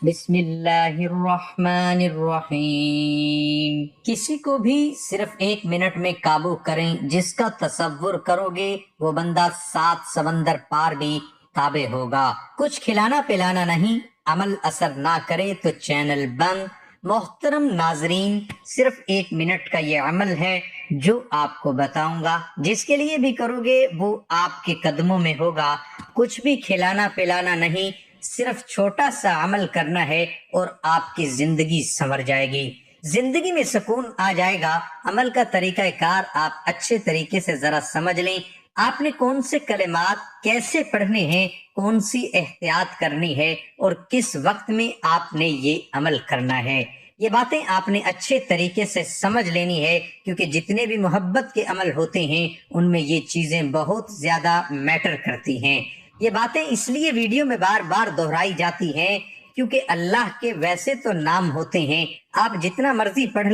بسم اللہ الرحمن الرحیم۔ کسی کو بھی صرف 1 منٹ میں قابو کریں، جس کا تصور کرو گے وہ بندہ 7 سمندر پار بھی تابع ہوگا۔ کچھ کھلانا پلانا نہیں، عمل اثر نہ کرے تو چینل بند۔ محترم ناظرین، صرف 1 منٹ کا یہ عمل ہے جو آپ کو بتاؤں گا، جس کے لیے بھی کرو گے وہ آپ کے قدموں میں ہوگا۔ کچھ بھی کھلانا پلانا نہیں، صرف چھوٹا سا عمل کرنا ہے اور آپ کی زندگی سنور جائے گی، زندگی میں سکون آ جائے گا۔ عمل کا طریقہ کار آپ اچھے طریقے سے ذرا سمجھ لیں۔ آپ نے کون سے کلمات کیسے پڑھنے ہیں، کون سی احتیاط کرنی ہے اور کس وقت میں آپ نے یہ عمل کرنا ہے، یہ باتیں آپ نے اچھے طریقے سے سمجھ لینی ہے، کیونکہ جتنے بھی محبت کے عمل ہوتے ہیں ان میں یہ چیزیں بہت زیادہ میٹر کرتی ہیں۔ یہ باتیں اس لیے ویڈیو میں بار بار دہرائی جاتی ہیں کیونکہ اللہ کے ویسے تو نام ہوتے ہیں، آپ جتنا مرضی پڑھ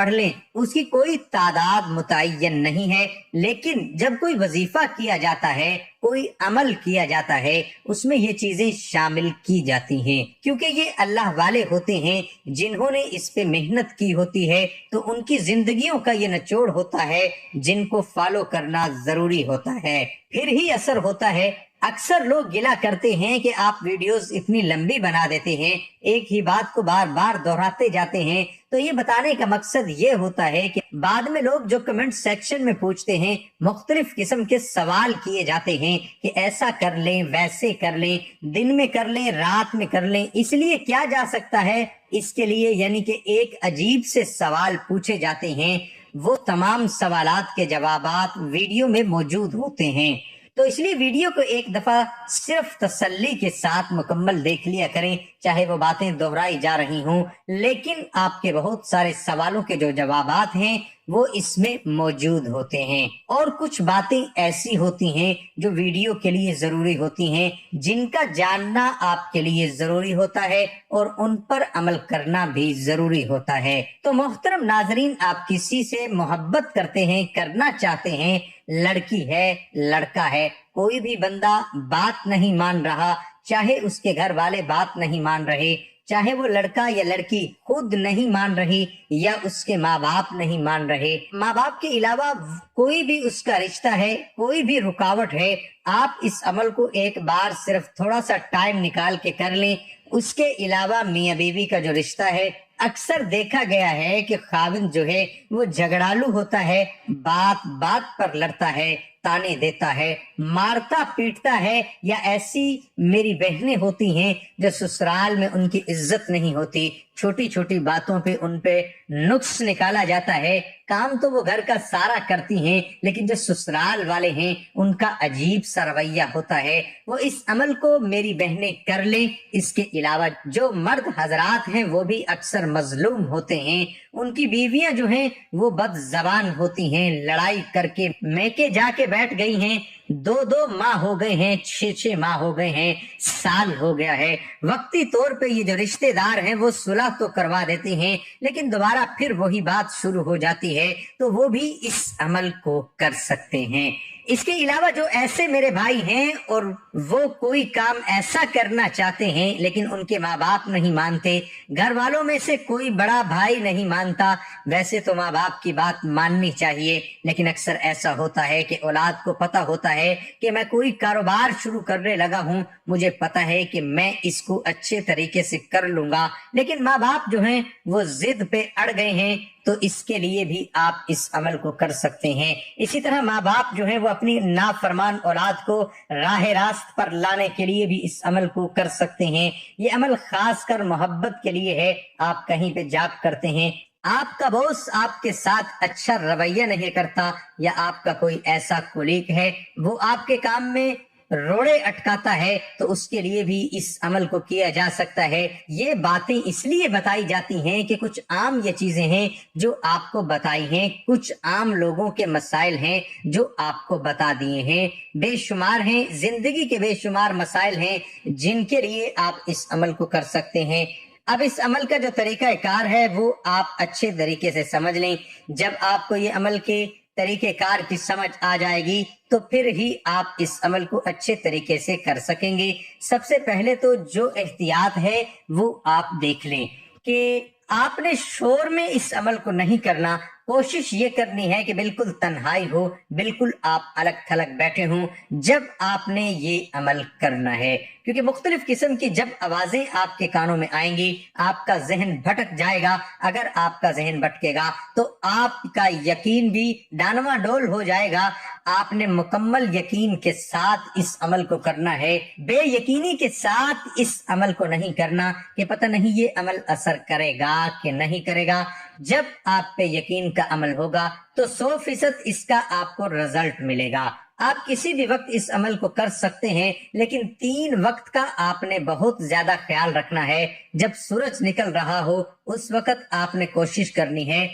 لیں، اس کی کوئی تعداد متعین نہیں ہے، لیکن جب کوئی وظیفہ کیا جاتا ہے، کوئی عمل کیا جاتا ہے، اس میں یہ چیزیں شامل کی جاتی ہیں، کیونکہ یہ اللہ والے ہوتے ہیں جنہوں نے اس پہ محنت کی ہوتی ہے، تو ان کی زندگیوں کا یہ نچوڑ ہوتا ہے جن کو فالو کرنا ضروری ہوتا ہے، پھر ہی اثر ہوتا ہے۔ اکثر لوگ گلا کرتے ہیں کہ آپ ویڈیوز اتنی لمبی بنا دیتے ہیں، ایک ہی بات کو بار بار دہراتے جاتے ہیں، تو یہ بتانے کا مقصد یہ ہوتا ہے کہ بعد میں لوگ جو کمنٹ سیکشن میں پوچھتے ہیں، مختلف قسم کے سوال کیے جاتے ہیں کہ ایسا کر لیں، ویسے کر لیں، دن میں کر لیں، رات میں کر لیں، اس لیے کیا جا سکتا ہے، اس کے لیے یعنی کہ ایک عجیب سے سوال پوچھے جاتے ہیں۔ وہ تمام سوالات کے جوابات ویڈیو میں موجود ہوتے ہیں، تو اس لیے ویڈیو کو ایک دفعہ صرف تسلی کے ساتھ مکمل دیکھ لیا کریں، چاہے وہ باتیں دہرائی جا رہی ہوں، لیکن آپ کے بہت سارے سوالوں کے جو جوابات ہیں وہ اس میں موجود ہوتے ہیں، اور کچھ باتیں ایسی ہوتی ہیں جو ویڈیو کے لیے ضروری ہوتی ہیں، جن کا جاننا آپ کے لیے ضروری ہوتا ہے اور ان پر عمل کرنا بھی ضروری ہوتا ہے۔ تو محترم ناظرین، آپ کسی سے محبت کرتے ہیں، کرنا چاہتے ہیں، لڑکی ہے، لڑکا ہے، کوئی بھی بندہ بات نہیں مان رہا، چاہے اس کے گھر والے بات نہیں مان رہے، چاہے وہ لڑکا یا لڑکی خود نہیں مان رہی یا اس کے ماں باپ نہیں مان رہے، ماں باپ کے علاوہ کوئی بھی اس کا رشتہ ہے، کوئی بھی رکاوٹ ہے، آپ اس عمل کو ایک بار صرف تھوڑا سا ٹائم نکال کے کر لیں۔ اس کے علاوہ میاں بیوی کا جو رشتہ ہے، اکثر دیکھا گیا ہے کہ خاوند جو ہے وہ جھگڑالو ہوتا ہے، بات بات پر لڑتا ہے، تانے دیتا ہے، مارتا پیٹتا ہے، یا ایسی میری بہنیں ہوتی ہیں جو سسرال میں ان کی عزت نہیں ہوتی، چھوٹی چھوٹی باتوں پہ ان پہ نقص نکالا جاتا ہے، کام تو وہ گھر کا سارا کرتی ہیں لیکن جو سسرال والے ہیں ان کا عجیب سا رویہ ہوتا ہے۔ وہ اس عمل کو میری بہنیں کر لیں۔ اس کے علاوہ جو مرد حضرات ہیں وہ بھی اکثر مظلوم ہوتے ہیں، ان کی بیویاں جو ہیں وہ بد زبان ہوتی ہیں، لڑائی کر کے میکے جا کے بیٹھ گئی ہیں، 2 ماہ ہو گئے ہیں، 6 ماہ ہو گئے ہیں، سال ہو گیا ہے، وقتی طور پہ یہ جو رشتہ دار ہیں وہ صلح تو کروا دیتے ہیں لیکن دوبارہ پھر وہی بات شروع ہو جاتی ہے، تو وہ بھی اس عمل کو کر سکتے ہیں۔ اس کے علاوہ جو ایسے میرے بھائی ہیں اور وہ کوئی کام ایسا کرنا چاہتے ہیں لیکن ان کے ماں باپ نہیں مانتے، گھر والوں میں سے کوئی بڑا بھائی نہیں مانتا، ویسے تو ماں باپ کی بات ماننی چاہیے، لیکن اکثر ایسا ہوتا ہے کہ اولاد کو پتہ ہوتا ہے کہ میں کوئی کاروبار شروع کرنے لگا ہوں، مجھے پتہ ہے کہ میں اس کو اچھے طریقے سے کر لوں گا، لیکن ماں باپ جو ہیں وہ ضد پہ اڑ گئے ہیں، تو اس کے لیے بھی آپ اس عمل کو کر سکتے ہیں۔ اسی طرح ماں باپ جو ہیں وہ اپنی نافرمان اولاد کو راہ راست پر لانے کے لیے بھی اس عمل کو کر سکتے ہیں۔ یہ عمل خاص کر محبت کے لیے ہے۔ آپ کہیں پہ جاب کرتے ہیں، آپ کا باس آپ کے ساتھ اچھا رویہ نہیں کرتا، یا آپ کا کوئی ایسا کولیگ ہے وہ آپ کے کام میں روڑے اٹکاتا ہے، تو اس کے لیے بھی اس عمل کو کیا جا سکتا ہے۔ یہ باتیں اس لیے بتائی جاتی ہیں کہ کچھ عام یہ چیزیں ہیں جو آپ کو بتائی ہیں، کچھ عام لوگوں کے مسائل ہیں جو آپ کو بتا دیے ہیں، بے شمار ہیں، زندگی کے بے شمار مسائل ہیں جن کے لیے آپ اس عمل کو کر سکتے ہیں۔ اب اس عمل کا جو طریقہ کار ہے وہ آپ اچھے طریقے سے سمجھ لیں۔ جب آپ کو یہ عمل کے طریقہ کار کی سمجھ آ جائے گی تو پھر ہی آپ اس عمل کو اچھے طریقے سے کر سکیں گے۔ سب سے پہلے تو جو احتیاط ہے وہ آپ دیکھ لیں کہ آپ نے شور میں اس عمل کو نہیں کرنا۔ کوشش یہ کرنی ہے کہ بالکل تنہائی ہو، بالکل آپ الگ تھلگ بیٹھے ہوں جب آپ نے یہ عمل کرنا ہے، کیونکہ مختلف قسم کی جب آوازیں آپ کے کانوں میں آئیں گی آپ کا ذہن بھٹک جائے گا۔ اگر آپ کا ذہن بھٹکے گا تو آپ کا یقین بھی ڈانواں ڈول ہو جائے گا۔ آپ نے مکمل یقین کے ساتھ اس عمل کو کرنا ہے، بے یقینی کے ساتھ اس عمل کو نہیں کرنا کہ پتہ نہیں یہ عمل اثر کرے گا کہ نہیں کرے گا۔ جب آپ پہ یقین کا عمل ہوگا تو 100% اس کا آپ کو رزلٹ ملے گا۔ آپ کسی بھی وقت اس عمل کو کر سکتے ہیں، لیکن 3 وقت کا آپ نے بہت زیادہ خیال رکھنا ہے۔ جب سورج نکل رہا ہو اس وقت آپ نے کوشش کرنی ہے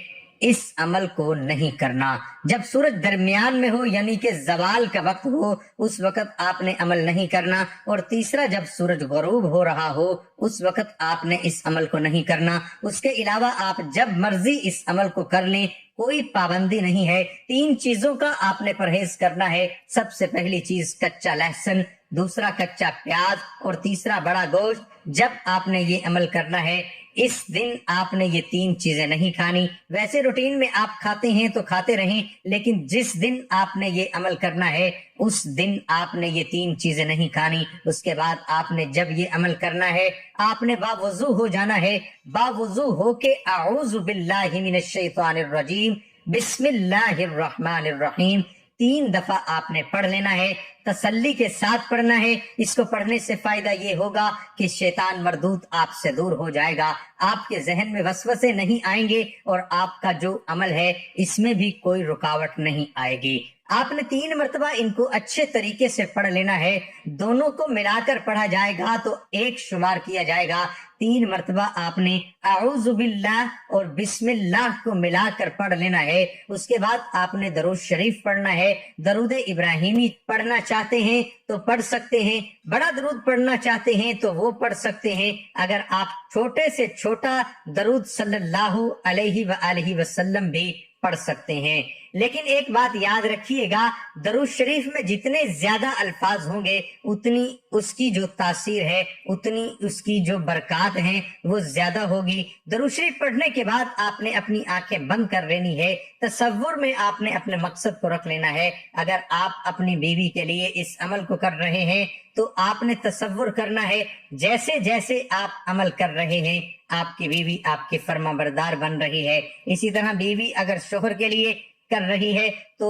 اس عمل کو نہیں کرنا۔ جب سورج درمیان میں ہو یعنی کہ زوال کا وقت ہو اس وقت آپ نے عمل نہیں کرنا، اور تیسرا جب سورج غروب ہو رہا ہو اس وقت آپ نے اس عمل کو نہیں کرنا۔ اس کے علاوہ آپ جب مرضی اس عمل کو کر لیں، کوئی پابندی نہیں ہے۔ 3 چیزوں کا آپ نے پرہیز کرنا ہے۔ سب سے پہلی چیز کچا لہسن، دوسرا کچا پیاز، اور تیسرا بڑا گوشت۔ جب آپ نے یہ عمل کرنا ہے اس دن آپ نے یہ 3 چیزیں نہیں کھانی۔ ویسے روٹین میں آپ کھاتے ہیں تو کھاتے رہیں، لیکن جس دن آپ نے یہ عمل کرنا ہے اس دن آپ نے یہ 3 چیزیں نہیں کھانی۔ اس کے بعد آپ نے جب یہ عمل کرنا ہے آپ نے باوضو ہو جانا ہے۔ باوضو ہو کے اعوذ باللہ من الشیطان الرجیم بسم اللہ الرحمن الرحیم 3 دفعہ آپ نے پڑھ لینا ہے۔ تسلی کے ساتھ پڑھنا ہے۔ اس کو پڑھنے سے فائدہ یہ ہوگا کہ شیطان مردود آپ سے دور ہو جائے گا، آپ کے ذہن میں وسوسے نہیں آئیں گے، اور آپ کا جو عمل ہے اس میں بھی کوئی رکاوٹ نہیں آئے گی۔ آپ نے 3 مرتبہ ان کو اچھے طریقے سے پڑھ لینا ہے۔ دونوں کو ملا کر پڑھا جائے گا تو 1 شمار کیا جائے گا۔ 3 مرتبہ آپ نے اعوذ باللہ اور بسم اللہ کو ملا کر پڑھ لینا ہے۔ اس کے بعد آپ نے درود شریف پڑھنا ہے۔ درود ابراہیمی پڑھنا چاہتے ہیں تو پڑھ سکتے ہیں، بڑا درود پڑھنا چاہتے ہیں تو وہ پڑھ سکتے ہیں۔ اگر آپ چھوٹے سے چھوٹا درود صلی اللہ علیہ وآلہ وسلم بھی پڑھ سکتے ہیں۔ لیکن ایک بات یاد رکھیے گا، درود شریف میں جتنے زیادہ الفاظ ہوں گے اتنی اس کی جو تاثیر ہے، اتنی اس کی جو برکات ہیں وہ زیادہ ہوگی۔ درود شریف پڑھنے کے بعد آپ نے اپنی آنکھیں بند کر لینی ہے۔ تصور میں آپ نے اپنے مقصد کو رکھ لینا ہے۔ اگر آپ اپنی بیوی کے لیے اس عمل کو کر رہے ہیں تو آپ نے تصور کرنا ہے جیسے جیسے آپ عمل کر رہے ہیں آپ کی بیوی آپ کی فرما بردار بن رہی ہے۔ اسی طرح بیوی اگر شوہر کے لیے کر رہی ہے تو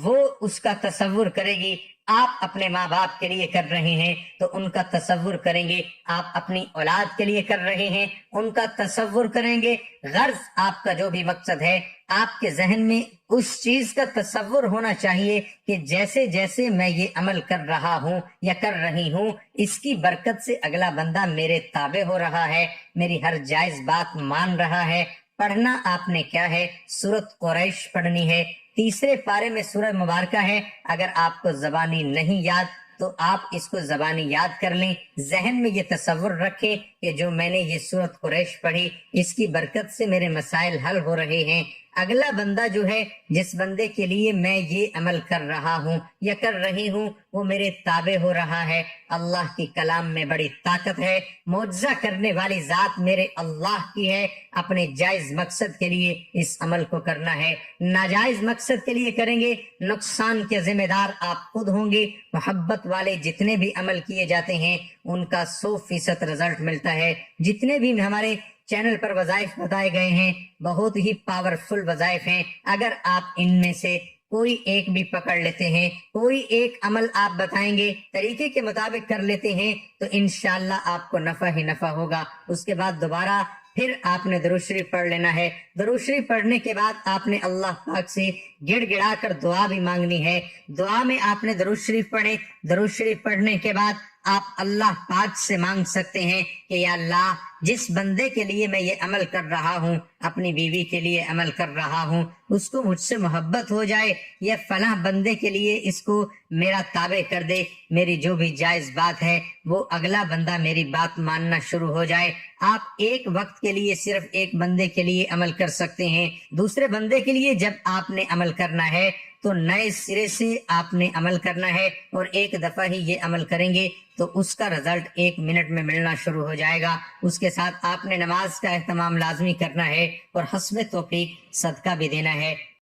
وہ اس کا تصور کرے گی۔ آپ اپنے ماں باپ کے لیے کر رہے ہیں تو ان کا تصور کریں گے۔ آپ اپنی اولاد کے لیے کر رہے ہیں ان کا تصور کریں گے۔ غرض آپ کا جو بھی مقصد ہے آپ کے ذہن میں اس چیز کا تصور ہونا چاہیے کہ جیسے جیسے میں یہ عمل کر رہا ہوں یا کر رہی ہوں اس کی برکت سے اگلا بندہ میرے تابع ہو رہا ہے، میری ہر جائز بات مان رہا ہے۔ پڑھنا آپ نے کیا ہے؟ سورۃ قریش پڑھنی ہے۔ 3 پارے میں سورہ مبارکہ ہے۔ اگر آپ کو زبانی نہیں یاد تو آپ اس کو زبانی یاد کر لیں، ذہن میں یہ تصور رکھیں کہ جو میں نے یہ سورۃ قریش پڑھی اس کی برکت سے میرے مسائل حل ہو رہے ہیں۔ اگلا بندہ جو ہے جس بندے کے لیے میں یہ عمل کر رہا ہوں یا کر رہی ہوں وہ میرے تابع ہو رہا ہے۔ اللہ کی کلام میں بڑی طاقت ہے، معجزہ کرنے والی ذات میرے اللہ کی ہے۔ اپنے جائز مقصد کے لیے اس عمل کو کرنا ہے، ناجائز مقصد کے لیے کریں گے نقصان کے ذمہ دار آپ خود ہوں گے۔ محبت والے جتنے بھی عمل کیے جاتے ہیں ان کا 100% رزلٹ ملتا ہے۔ جتنے بھی ہمارے چینل پر وظائف بتائے گئے ہیں بہت ہی پاورفل وظائف ہیں۔ اگر آپ ان میں سے کوئی ایک بھی پکڑ لیتے ہیں، کوئی ایک عمل آپ بتائیں گے طریقے کے مطابق کر لیتے ہیں تو انشاءاللہ آپ کو نفع ہی نفع ہوگا۔ اس کے بعد دوبارہ پھر آپ نے درود شریف پڑھ لینا ہے۔ درود شریف پڑھنے کے بعد آپ نے اللہ پاک سے گڑ گڑا کر دعا بھی مانگنی ہے۔ دعا میں آپ نے درود شریف پڑھے۔ درود شریف پڑھنے کے بعد آپ اللہ پاک سے مانگ سکتے ہیں کہ یا اللہ جس بندے کے لیے میں یہ عمل کر رہا ہوں، اپنی بیوی کے لیے عمل کر رہا ہوں، اس کو مجھ سے محبت ہو جائے، یا فلاں بندے کے لیے اس کو میرا تابع کر دے، میری جو بھی جائز بات ہے وہ اگلا بندہ میری بات ماننا شروع ہو جائے۔ آپ ایک وقت کے لیے صرف ایک بندے کے لیے عمل کر سکتے ہیں، دوسرے بندے کے لیے جب آپ نے عمل کرنا ہے تو نئے سرے سے آپ نے عمل کرنا ہے، اور ایک دفعہ ہی یہ عمل کریں گے تو اس کا رزلٹ 1 منٹ میں ملنا شروع ہو جائے گا۔ اس کے ساتھ آپ نے نماز کا اہتمام لازمی کرنا ہے اور حسب توفیق صدقہ بھی دینا ہے۔